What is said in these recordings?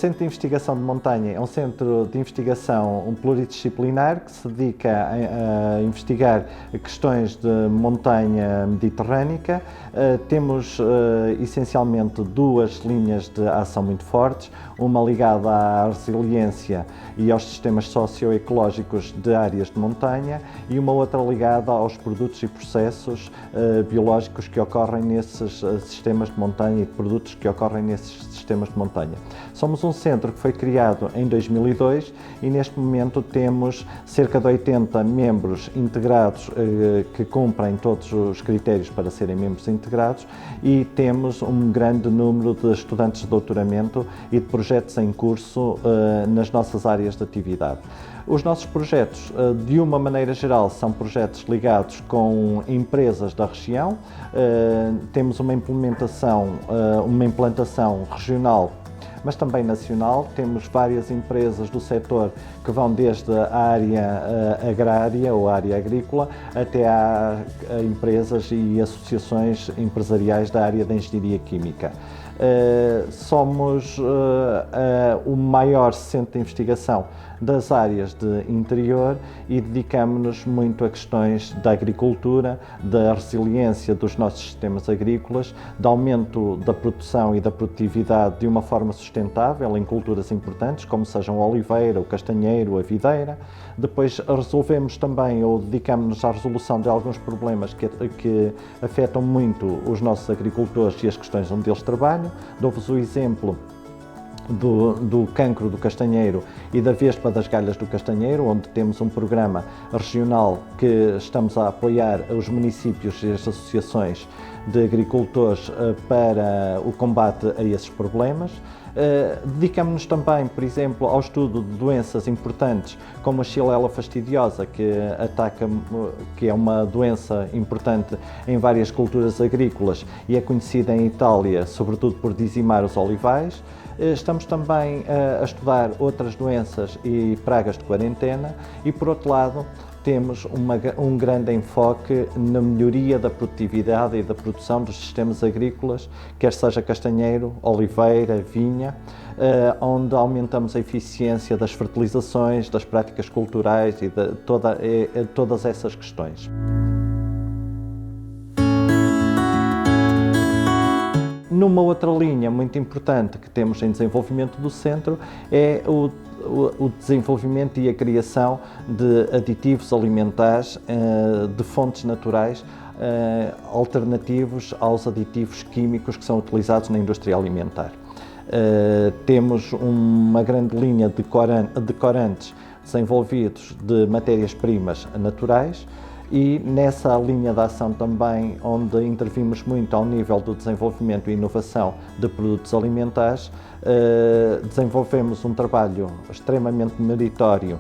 Centro de Investigação de Montanha é um centro de investigação pluridisciplinar que se dedica a investigar questões de montanha mediterrânica. Temos essencialmente duas linhas de ação muito fortes, uma ligada à resiliência e aos sistemas socioecológicos de áreas de montanha e uma outra ligada aos produtos e processos biológicos que ocorrem nesses sistemas de montanha e produtos que ocorrem nesses sistemas de montanha. Somos um centro que foi criado em 2002 e neste momento temos cerca de 80 membros integrados que cumprem todos os critérios para serem membros integrados e temos um grande número de estudantes de doutoramento e de projetos em curso nas nossas áreas de atividade. Os nossos projetos, de uma maneira geral, são projetos ligados com empresas da região. Temos uma implantação regional, mas também nacional. Temos várias empresas do setor que vão desde a área agrária ou a área agrícola até a empresas e associações empresariais da área da engenharia química. Somos o maior centro de investigação das áreas de interior e dedicamos-nos muito a questões da agricultura, da resiliência dos nossos sistemas agrícolas, do aumento da produção e da produtividade de uma forma sustentável em culturas importantes, como sejam a oliveira, o castanheiro, a videira. Depois resolvemos também ou dedicamos-nos à resolução de alguns problemas que afetam muito os nossos agricultores e as questões onde eles trabalham. Dou-vos o exemplo do cancro do castanheiro e da vespa das galhas do castanheiro, onde temos um programa regional que estamos a apoiar os municípios e as associações de agricultores para o combate a esses problemas. Dedicamos-nos também, por exemplo, ao estudo de doenças importantes como a Xylella fastidiosa, que é uma doença importante em várias culturas agrícolas e é conhecida em Itália, sobretudo por dizimar os olivais. Estamos também a estudar outras doenças e pragas de quarentena e, por outro lado, temos um grande enfoque na melhoria da produtividade e da produção dos sistemas agrícolas, quer seja castanheiro, oliveira, vinha, onde aumentamos a eficiência das fertilizações, das práticas culturais e de todas essas questões. Numa outra linha muito importante que temos em desenvolvimento do centro é o desenvolvimento e a criação de aditivos alimentares de fontes naturais alternativos aos aditivos químicos que são utilizados na indústria alimentar. Temos uma grande linha de corantes desenvolvidos de matérias-primas naturais e nessa linha de ação também, onde intervimos muito ao nível do desenvolvimento e inovação de produtos alimentares, desenvolvemos um trabalho extremamente meritório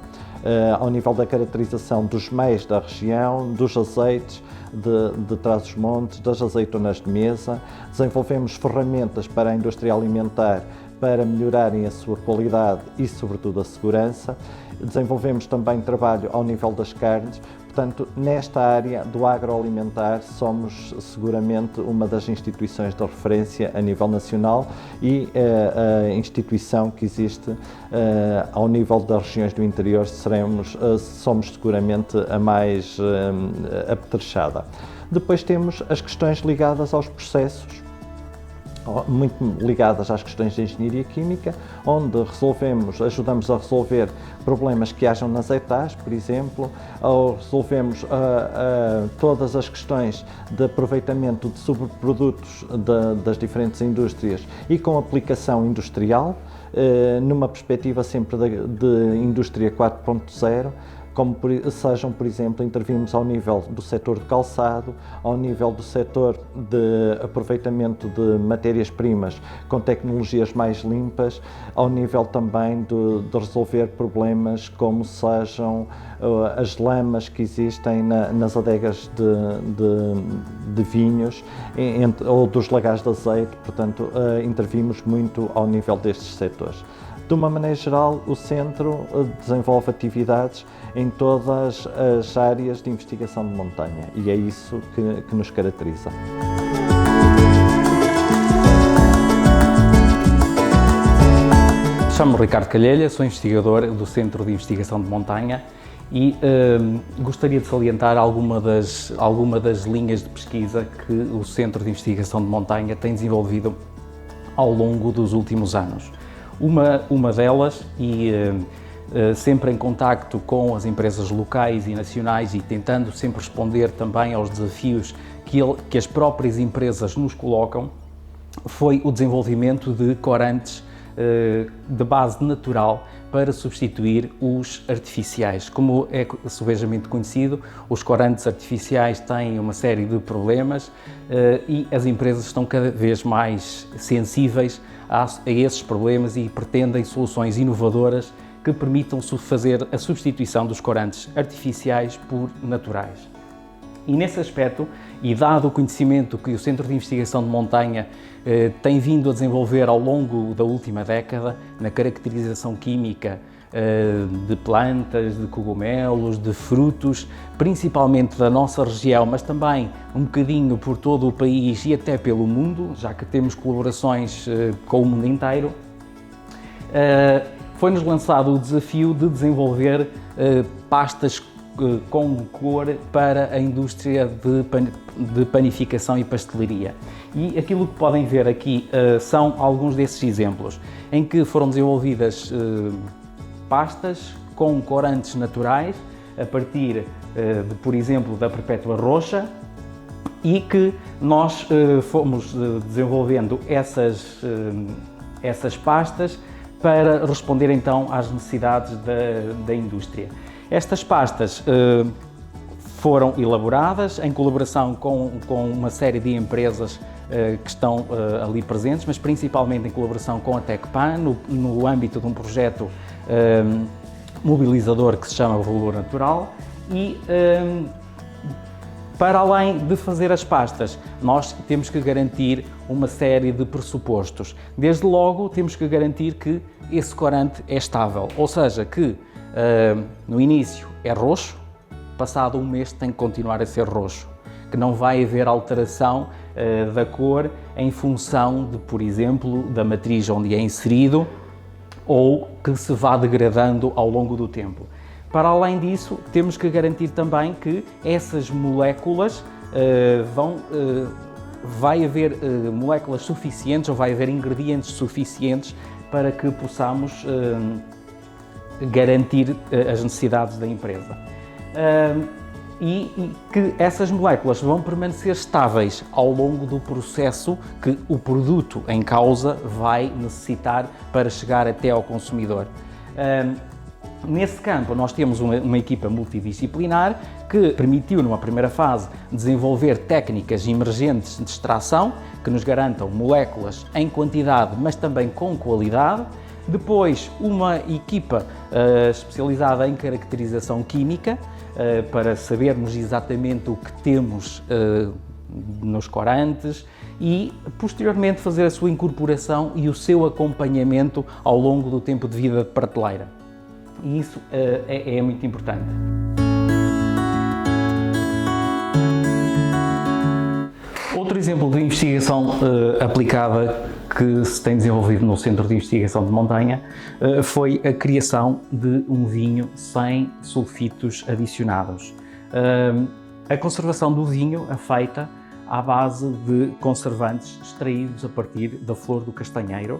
ao nível da caracterização dos meis da região, dos azeites de Trás-os-Montes, das azeitonas de mesa. Desenvolvemos ferramentas para a indústria alimentar para melhorarem a sua qualidade e, sobretudo, a segurança. Desenvolvemos também trabalho ao nível das carnes. Portanto, nesta área do agroalimentar somos seguramente uma das instituições de referência a nível nacional e a instituição que existe ao nível das regiões do interior somos seguramente a mais apetrechada. Depois temos as questões ligadas aos processos, muito ligadas às questões de engenharia química, onde ajudamos a resolver problemas que hajam nas ETAs, por exemplo, ou resolvemos todas as questões de aproveitamento de subprodutos das diferentes indústrias e com aplicação industrial, numa perspectiva sempre de indústria 4.0, como sejam, por exemplo, intervimos ao nível do setor de calçado, ao nível do setor de aproveitamento de matérias-primas com tecnologias mais limpas, ao nível também de resolver problemas como sejam as lamas que existem nas adegas de vinhos ou dos lagares de azeite, portanto, intervimos muito ao nível destes setores. De uma maneira geral, o Centro desenvolve atividades em todas as áreas de investigação de montanha e é isso que nos caracteriza. Chamo-me Ricardo Calhelha, sou investigador do Centro de Investigação de Montanha e gostaria de salientar alguma das linhas de pesquisa que o Centro de Investigação de Montanha tem desenvolvido ao longo dos últimos anos. Uma delas, sempre em contacto com as empresas locais e nacionais e tentando sempre responder também aos desafios que as próprias empresas nos colocam, foi o desenvolvimento de corantes de base natural para substituir os artificiais. Como é subejamente conhecido, os corantes artificiais têm uma série de problemas e as empresas estão cada vez mais sensíveis a esses problemas e pretendem soluções inovadoras que permitam fazer a substituição dos corantes artificiais por naturais. E nesse aspecto, e dado o conhecimento que o Centro de Investigação de Montanha tem vindo a desenvolver ao longo da última década, na caracterização química de plantas, de cogumelos, de frutos, principalmente da nossa região, mas também um bocadinho por todo o país e até pelo mundo, já que temos colaborações com o mundo inteiro, foi-nos lançado o desafio de desenvolver pastas com cor para a indústria de panificação e pastelaria. E aquilo que podem ver aqui são alguns desses exemplos, em que foram desenvolvidas pastas com corantes naturais, a partir, por exemplo, da perpétua roxa, e que nós fomos desenvolvendo essas pastas para responder então às necessidades da indústria. Estas pastas foram elaboradas em colaboração com uma série de empresas que estão ali presentes, mas principalmente em colaboração com a Tecpan, no âmbito de um projeto mobilizador que se chama Valor Natural. E para além de fazer as pastas, nós temos que garantir uma série de pressupostos. Desde logo, temos que garantir que esse corante é estável, ou seja, que no início é roxo, passado um mês tem que continuar a ser roxo, que não vai haver alteração da cor em função de, por exemplo, da matriz onde é inserido ou que se vá degradando ao longo do tempo. Para além disso, temos que garantir também que essas moléculas vai haver moléculas suficientes ou vai haver ingredientes suficientes para que possamos garantir as necessidades da empresa. E que essas moléculas vão permanecer estáveis ao longo do processo que o produto em causa vai necessitar para chegar até ao consumidor. Nesse campo, nós temos uma equipa multidisciplinar que permitiu, numa primeira fase, desenvolver técnicas emergentes de extração que nos garantam moléculas em quantidade, mas também com qualidade. Depois, uma equipa especializada em caracterização química para sabermos exatamente o que temos nos corantes e, posteriormente, fazer a sua incorporação e o seu acompanhamento ao longo do tempo de vida de prateleira. E isso é muito importante. Outro exemplo de investigação aplicada que se tem desenvolvido no Centro de Investigação de Montanha foi a criação de um vinho sem sulfitos adicionados. A conservação do vinho é feita à base de conservantes extraídos a partir da flor do castanheiro,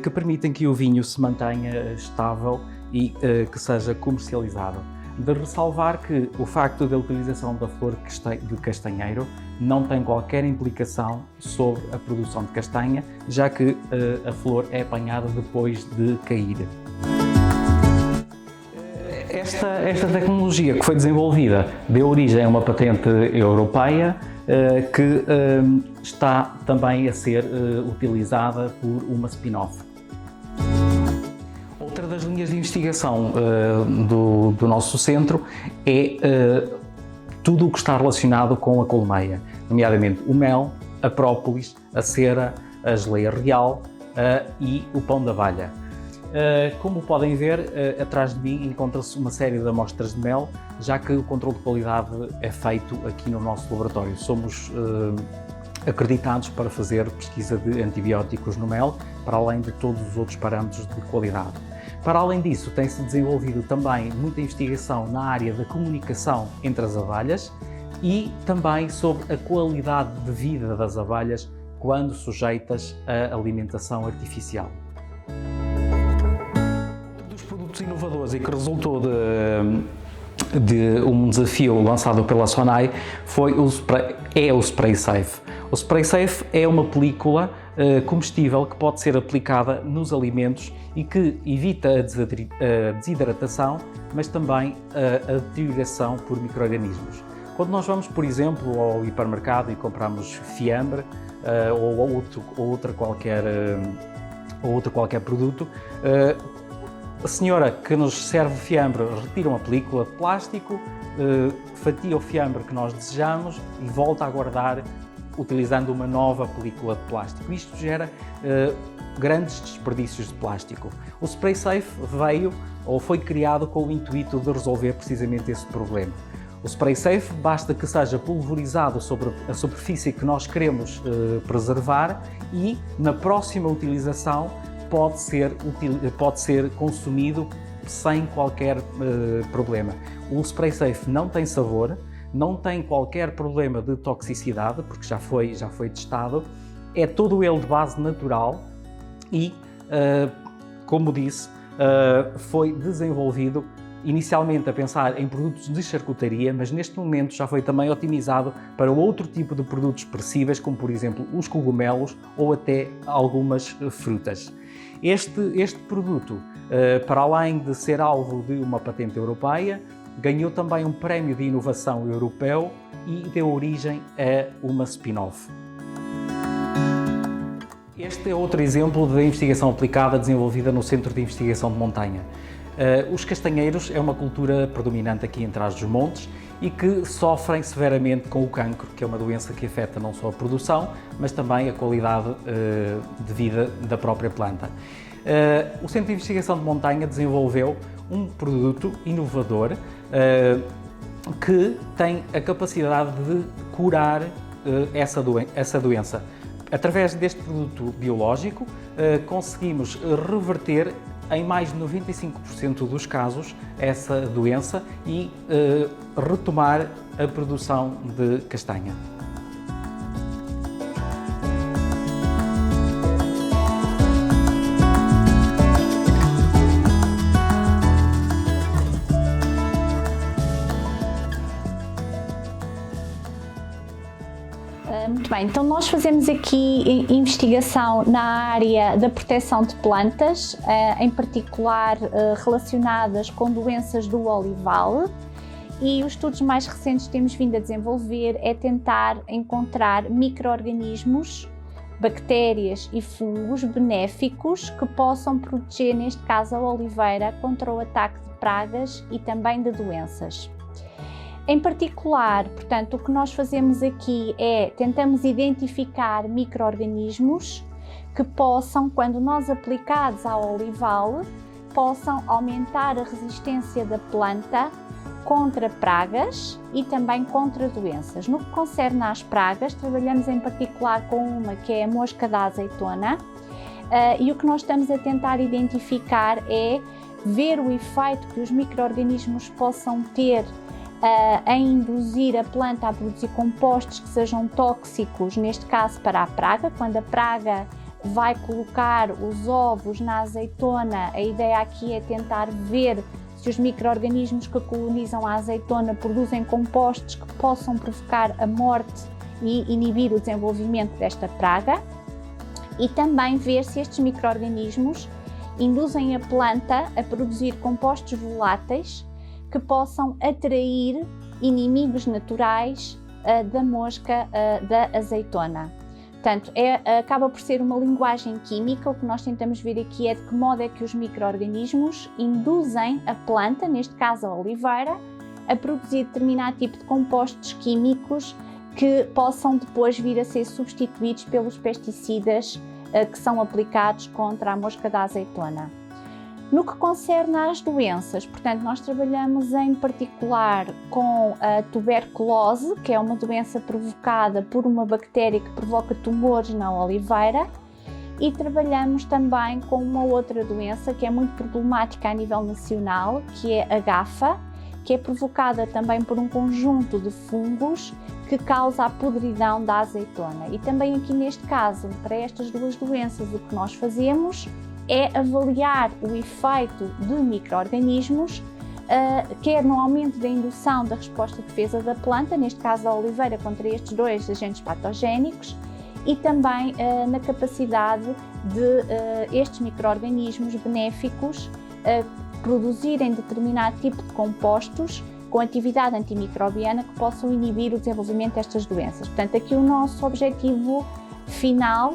que permitem que o vinho se mantenha estável e que seja comercializado. De ressalvar que o facto da utilização da flor de castanheiro não tem qualquer implicação sobre a produção de castanha, já que a flor é apanhada depois de cair. Esta tecnologia que foi desenvolvida deu origem a uma patente europeia que está também a ser utilizada por uma spin-off. Outra das linhas de investigação do nosso centro é tudo o que está relacionado com a colmeia, nomeadamente o mel, a própolis, a cera, a geleia real e o pão da abelha. Como podem ver, atrás de mim encontra-se uma série de amostras de mel, já que o controle de qualidade é feito aqui no nosso laboratório. Somos acreditados para fazer pesquisa de antibióticos no mel, para além de todos os outros parâmetros de qualidade. Para além disso, tem-se desenvolvido também muita investigação na área da comunicação entre as abelhas e também sobre a qualidade de vida das abelhas quando sujeitas à alimentação artificial. Um dos produtos inovadores e que resultou de um desafio lançado pela Sonai foi o Spray Safe. O Spray Safe é uma película comestível que pode ser aplicada nos alimentos e que evita a desidratação, mas também a deterioração por micro-organismos. Quando nós vamos, por exemplo, ao hipermercado e compramos fiambre ou outro qualquer produto, a senhora que nos serve fiambre retira uma película de plástico, fatia o fiambre que nós desejamos e volta a guardar utilizando uma nova película de plástico. Isto gera grandes desperdícios de plástico. O Spray Safe foi criado com o intuito de resolver precisamente esse problema. O Spray Safe basta que seja pulverizado sobre a superfície que nós queremos preservar e na próxima utilização pode ser consumido sem qualquer problema. O Spray Safe não tem sabor, não tem qualquer problema de toxicidade, porque já foi testado, é todo ele de base natural e, como disse, foi desenvolvido inicialmente a pensar em produtos de charcutaria, mas neste momento já foi também otimizado para outro tipo de produtos perecíveis, como por exemplo os cogumelos ou até algumas frutas. Este produto, para além de ser alvo de uma patente europeia, ganhou também um prémio de inovação europeu e deu origem a uma spin-off. Este é outro exemplo de investigação aplicada desenvolvida no Centro de Investigação de Montanha. Os castanheiros é uma cultura predominante aqui em Trás-os-Montes e que sofrem severamente com o cancro, que é uma doença que afeta não só a produção, mas também a qualidade de vida da própria planta. O Centro de Investigação de Montanha desenvolveu um produto inovador que tem a capacidade de curar essa doença. Através deste produto biológico, conseguimos reverter em mais de 95% dos casos essa doença e retomar a produção de castanha. Muito bem, então nós fazemos aqui investigação na área da proteção de plantas, em particular relacionadas com doenças do olival, e os estudos mais recentes que temos vindo a desenvolver é tentar encontrar micro-organismos, bactérias e fungos benéficos que possam proteger, neste caso, a oliveira contra o ataque de pragas e também de doenças. Em particular, portanto, o que nós fazemos aqui é tentamos identificar micro-organismos que possam, quando nós aplicados ao olival, possam aumentar a resistência da planta contra pragas e também contra doenças. No que concerne às pragas, trabalhamos em particular com uma que é a mosca da azeitona e o que nós estamos a tentar identificar é ver o efeito que os micro-organismos possam ter a induzir a planta a produzir compostos que sejam tóxicos, neste caso para a praga. Quando a praga vai colocar os ovos na azeitona, a ideia aqui é tentar ver se os micro-organismos que colonizam a azeitona produzem compostos que possam provocar a morte e inibir o desenvolvimento desta praga, e também ver se estes micro-organismos induzem a planta a produzir compostos voláteis que possam atrair inimigos naturais da mosca da azeitona. Portanto, acaba por ser uma linguagem química. O que nós tentamos ver aqui é de que modo é que os micro-organismos induzem a planta, neste caso a oliveira, a produzir determinado tipo de compostos químicos que possam depois vir a ser substituídos pelos pesticidas que são aplicados contra a mosca da azeitona. No que concerne às doenças, portanto, nós trabalhamos em particular com a tuberculose, que é uma doença provocada por uma bactéria que provoca tumores na oliveira, e trabalhamos também com uma outra doença que é muito problemática a nível nacional, que é a GAFA, que é provocada também por um conjunto de fungos que causa a podridão da azeitona. E também aqui neste caso, para estas duas doenças, o que nós fazemos é avaliar o efeito de micro-organismos, quer no aumento da indução da resposta de defesa da planta, neste caso da oliveira, contra estes dois agentes patogénicos, e também na capacidade de estes micro-organismos benéficos produzirem determinado tipo de compostos com atividade antimicrobiana que possam inibir o desenvolvimento destas doenças. Portanto, aqui o nosso objetivo final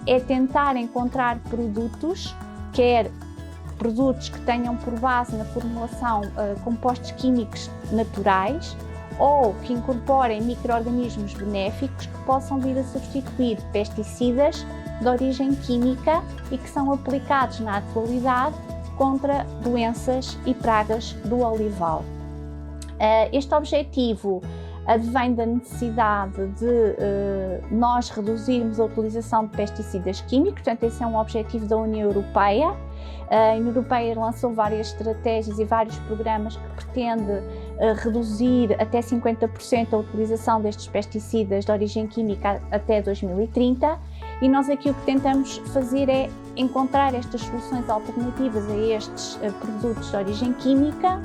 é tentar encontrar produtos, quer produtos que tenham por base na formulação compostos químicos naturais ou que incorporem micro-organismos benéficos que possam vir a substituir pesticidas de origem química e que são aplicados na atualidade contra doenças e pragas do olival. Este objetivo advém da necessidade de nós reduzirmos a utilização de pesticidas químicos, portanto esse é um objetivo da União Europeia. A União Europeia lançou várias estratégias e vários programas que pretendem reduzir até 50% a utilização destes pesticidas de origem química até 2030, e nós aqui o que tentamos fazer é encontrar estas soluções alternativas a estes produtos de origem química,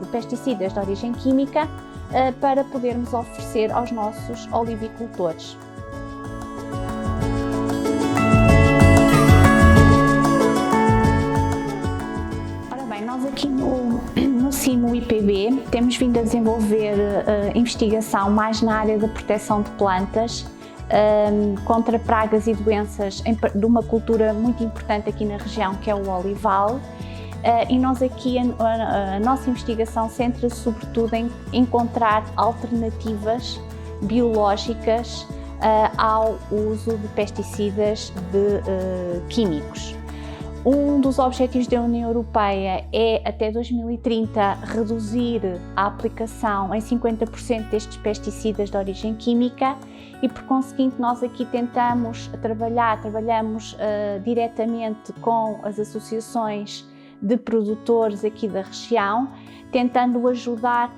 de pesticidas de origem química, para podermos oferecer aos nossos olivicultores. Ora bem, nós aqui no CIMO IPB temos vindo a desenvolver investigação mais na área da proteção de plantas contra pragas e doenças de uma cultura muito importante aqui na região, que é o olival. E nós aqui, a nossa investigação centra-se sobretudo em encontrar alternativas biológicas ao uso de pesticidas químicos. Um dos objetivos da União Europeia é, até 2030, reduzir a aplicação em 50% destes pesticidas de origem química e, por conseguinte, nós aqui trabalhamos diretamente com as associações de produtores aqui da região, tentando ajudar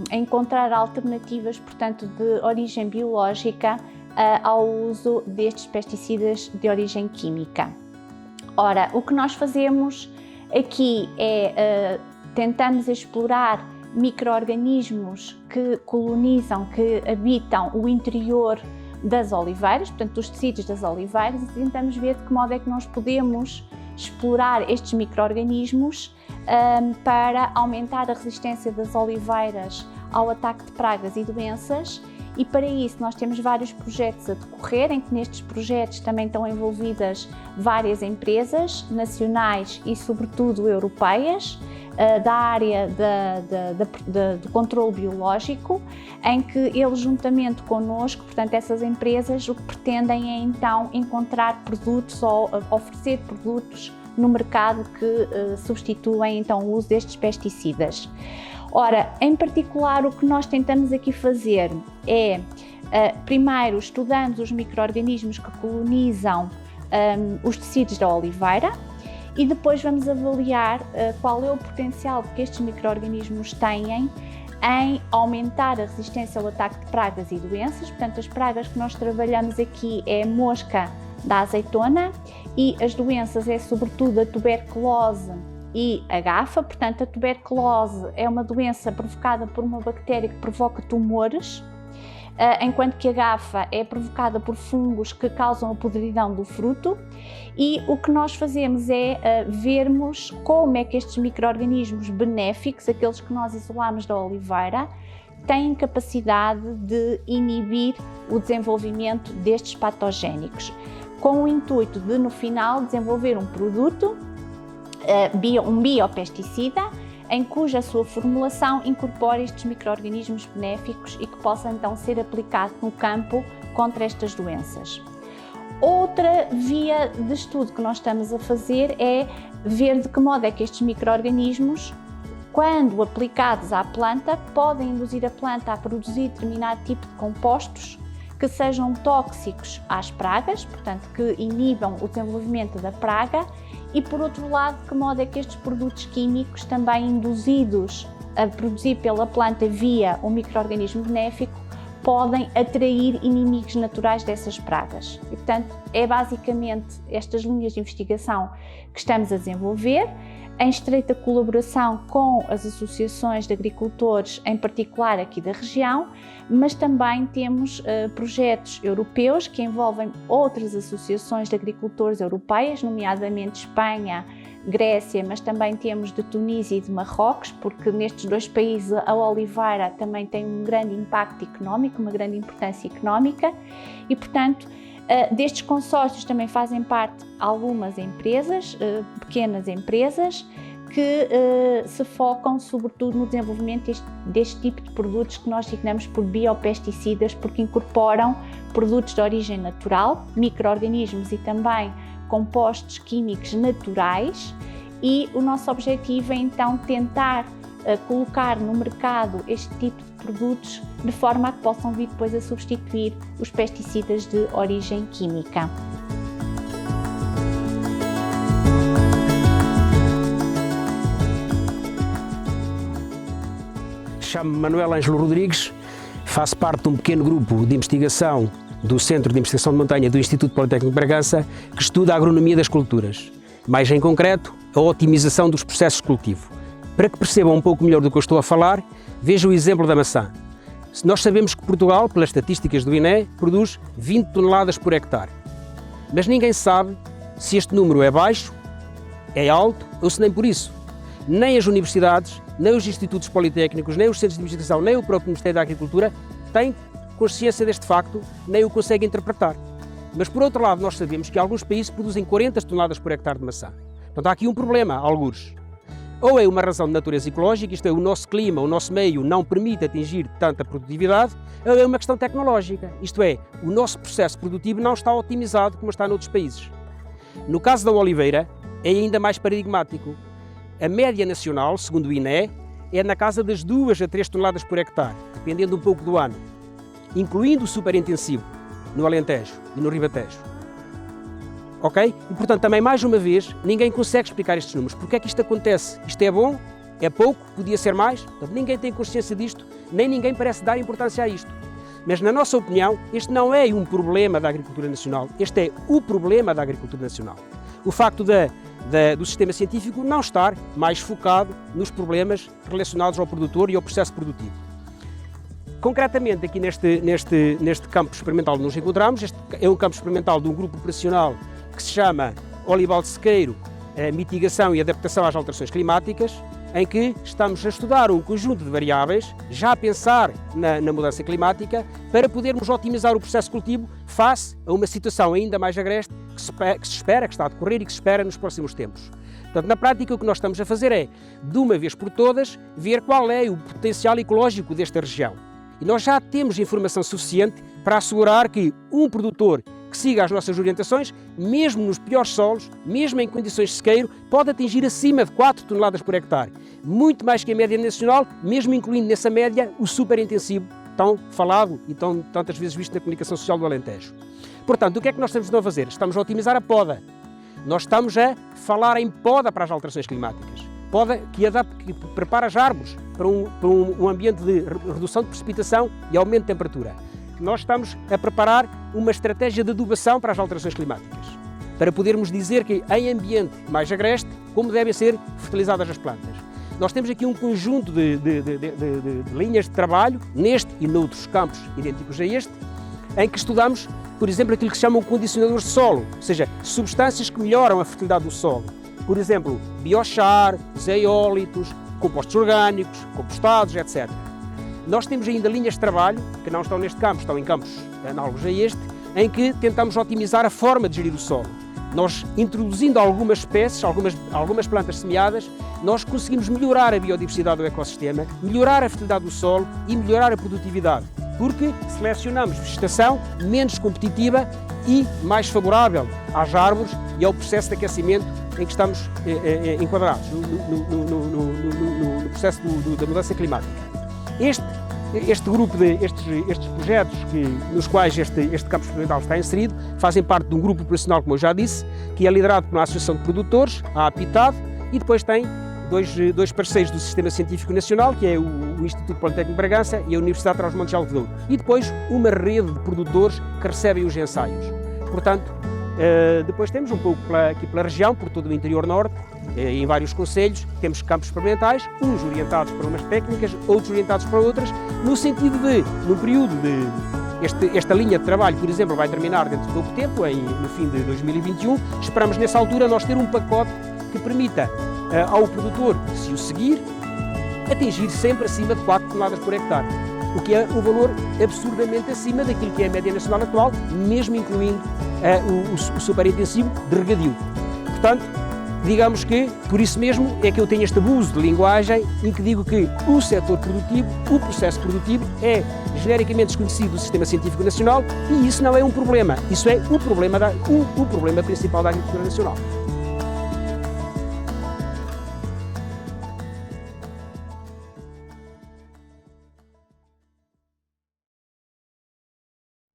a encontrar alternativas, portanto, de origem biológica ao uso destes pesticidas de origem química. Ora, o que nós fazemos aqui é tentamos explorar micro-organismos que colonizam, que habitam o interior das oliveiras, portanto, dos tecidos das oliveiras, e tentamos ver de que modo é que nós podemos explorar estes micro-organismos para aumentar a resistência das oliveiras ao ataque de pragas e doenças. E para isso nós temos vários projetos a decorrer, em que nestes projetos também estão envolvidas várias empresas nacionais e sobretudo europeias, da área do controle biológico, em que eles juntamente connosco, portanto essas empresas, o que pretendem é então encontrar produtos ou oferecer produtos no mercado que substituem então o uso destes pesticidas. Ora, em particular, o que nós tentamos aqui fazer é, primeiro, estudando os micro-organismos que colonizam os tecidos da oliveira, e depois vamos avaliar qual é o potencial que estes micro-organismos têm em aumentar a resistência ao ataque de pragas e doenças. Portanto, as pragas que nós trabalhamos aqui é a mosca da azeitona e as doenças é sobretudo a tuberculose e a GAFA. Portanto, a tuberculose é uma doença provocada por uma bactéria que provoca tumores, enquanto que a GAFA é provocada por fungos que causam a podridão do fruto. E o que nós fazemos é vermos como é que estes micro-organismos benéficos, aqueles que nós isolamos da oliveira, têm capacidade de inibir o desenvolvimento destes patogénicos, com o intuito de, no final, desenvolver um produto, um biopesticida, em cuja sua formulação incorpora estes micro-organismos benéficos e que possa então ser aplicado no campo contra estas doenças. Outra via de estudo que nós estamos a fazer é ver de que modo é que estes micro-organismos, quando aplicados à planta, podem induzir a planta a produzir determinado tipo de compostos que sejam tóxicos às pragas, portanto que inibam o desenvolvimento da praga, e por outro lado, de que modo é que estes produtos químicos, também induzidos a produzir pela planta via um micro-organismo benéfico, podem atrair inimigos naturais dessas pragas. E, portanto, é basicamente estas linhas de investigação que estamos a desenvolver, em estreita colaboração com as associações de agricultores, em particular aqui da região, mas também temos projetos europeus que envolvem outras associações de agricultores europeias, nomeadamente Espanha, Grécia, mas também temos de Tunísia e de Marrocos, porque nestes dois países a oliveira também tem um grande impacto económico, uma grande importância económica e, portanto, destes consórcios também fazem parte algumas empresas, pequenas empresas, que se focam sobretudo no desenvolvimento deste tipo de produtos que nós designamos por biopesticidas, porque incorporam produtos de origem natural, micro-organismos e também compostos químicos naturais, e o nosso objetivo é então tentar colocar no mercado este tipo de produtos de forma a que possam vir depois a substituir os pesticidas de origem química. Chamo-me Manuel Ângelo Rodrigues, faço parte de um pequeno grupo de investigação do Centro de Investigação de Montanha do Instituto Politécnico de Bragança, que estuda a agronomia das culturas, mais em concreto, a otimização dos processos de cultivo. Para que percebam um pouco melhor do que eu estou a falar, veja o exemplo da maçã. Nós sabemos que Portugal, pelas estatísticas do INE, produz 20 toneladas por hectare. Mas ninguém sabe se este número é baixo, é alto ou se nem por isso. Nem as universidades, nem os institutos politécnicos, nem os centros de investigação, nem o próprio Ministério da Agricultura têm consciência deste facto, nem o conseguem interpretar. Mas, por outro lado, nós sabemos que alguns países produzem 40 toneladas por hectare de maçã. Portanto, há aqui um problema, algures. Ou é uma razão de natureza ecológica, isto é, o nosso clima, o nosso meio não permite atingir tanta produtividade, ou é uma questão tecnológica, isto é, o nosso processo produtivo não está otimizado como está noutros países. No caso da oliveira, é ainda mais paradigmático. A média nacional, segundo o INE, é na casa das 2 a 3 toneladas por hectare, dependendo um pouco do ano, incluindo o superintensivo, no Alentejo e no Ribatejo. Ok? E, portanto, também, mais uma vez, ninguém consegue explicar estes números. Porque é que isto acontece? Isto é bom? É pouco? Podia ser mais? Portanto, ninguém tem consciência disto, nem ninguém parece dar importância a isto. Mas, na nossa opinião, este não é um problema da agricultura nacional, este é o problema da agricultura nacional. O facto do sistema científico não estar mais focado nos problemas relacionados ao produtor e ao processo produtivo. Concretamente, aqui neste campo experimental onde nos encontramos, este é um campo experimental de um grupo operacional que se chama Olival de Sequeiro, Mitigação e Adaptação às Alterações Climáticas, em que estamos a estudar um conjunto de variáveis, já a pensar na mudança climática, para podermos otimizar o processo cultivo face a uma situação ainda mais agreste que se espera, que está a decorrer e que se espera nos próximos tempos. Portanto, na prática, o que nós estamos a fazer é, de uma vez por todas, ver qual é o potencial ecológico desta região. E nós já temos informação suficiente para assegurar que um produtor que siga as nossas orientações, mesmo nos piores solos, mesmo em condições de sequeiro, pode atingir acima de 4 toneladas por hectare. Muito mais que a média nacional, mesmo incluindo nessa média o superintensivo, tão falado e tantas vezes visto na comunicação social do Alentejo. Portanto, o que é que nós estamos a fazer? Estamos a otimizar a poda. Nós estamos a falar em poda para as alterações climáticas. Poda que prepara as árvores para um ambiente de redução de precipitação e aumento de temperatura. Nós estamos a preparar uma estratégia de adubação para as alterações climáticas, para podermos dizer que em ambiente mais agreste, como devem ser fertilizadas as plantas. Nós temos aqui um conjunto de linhas de trabalho, neste e noutros campos idênticos a este, em que estudamos, por exemplo, aquilo que se chamam condicionadores de solo, ou seja, substâncias que melhoram a fertilidade do solo. Por exemplo, biochar, zeólitos, compostos orgânicos, compostados, etc. Nós temos ainda linhas de trabalho, que não estão neste campo, estão em campos análogos a este, em que tentamos otimizar a forma de gerir o solo. Nós, introduzindo algumas espécies, algumas plantas semeadas, nós conseguimos melhorar a biodiversidade do ecossistema, melhorar a fertilidade do solo e melhorar a produtividade, porque selecionamos vegetação menos competitiva e mais favorável às árvores e ao processo de aquecimento em que estamos enquadrados no processo da mudança climática. Este grupo estes projetos nos quais este campo experimental está inserido fazem parte de um grupo operacional, como eu já disse, que é liderado por uma associação de produtores, a APITAD, e depois tem dois parceiros do Sistema Científico Nacional, que é o Instituto Politécnico de Bragança e a Universidade de Trás-os-Montes de Alvedure, e depois uma rede de produtores que recebem os ensaios. Portanto, depois temos um pouco aqui pela região, por todo o interior norte, em vários concelhos, temos campos experimentais, uns orientados para umas técnicas, outros orientados para outras, no sentido de, num período de... Esta linha de trabalho, por exemplo, vai terminar dentro de pouco tempo, no fim de 2021, esperamos nessa altura nós ter um pacote que permita ao produtor, se o seguir, atingir sempre acima de 4 toneladas por hectare, o que é um valor absurdamente acima daquilo que é a média nacional atual, mesmo incluindo o superintensivo de regadio. Portanto, digamos que, por isso mesmo, é que eu tenho este abuso de linguagem em que digo que o setor produtivo, o processo produtivo, é genericamente desconhecido do Sistema Científico Nacional e isso não é um problema, isso é o problema principal da agricultura nacional.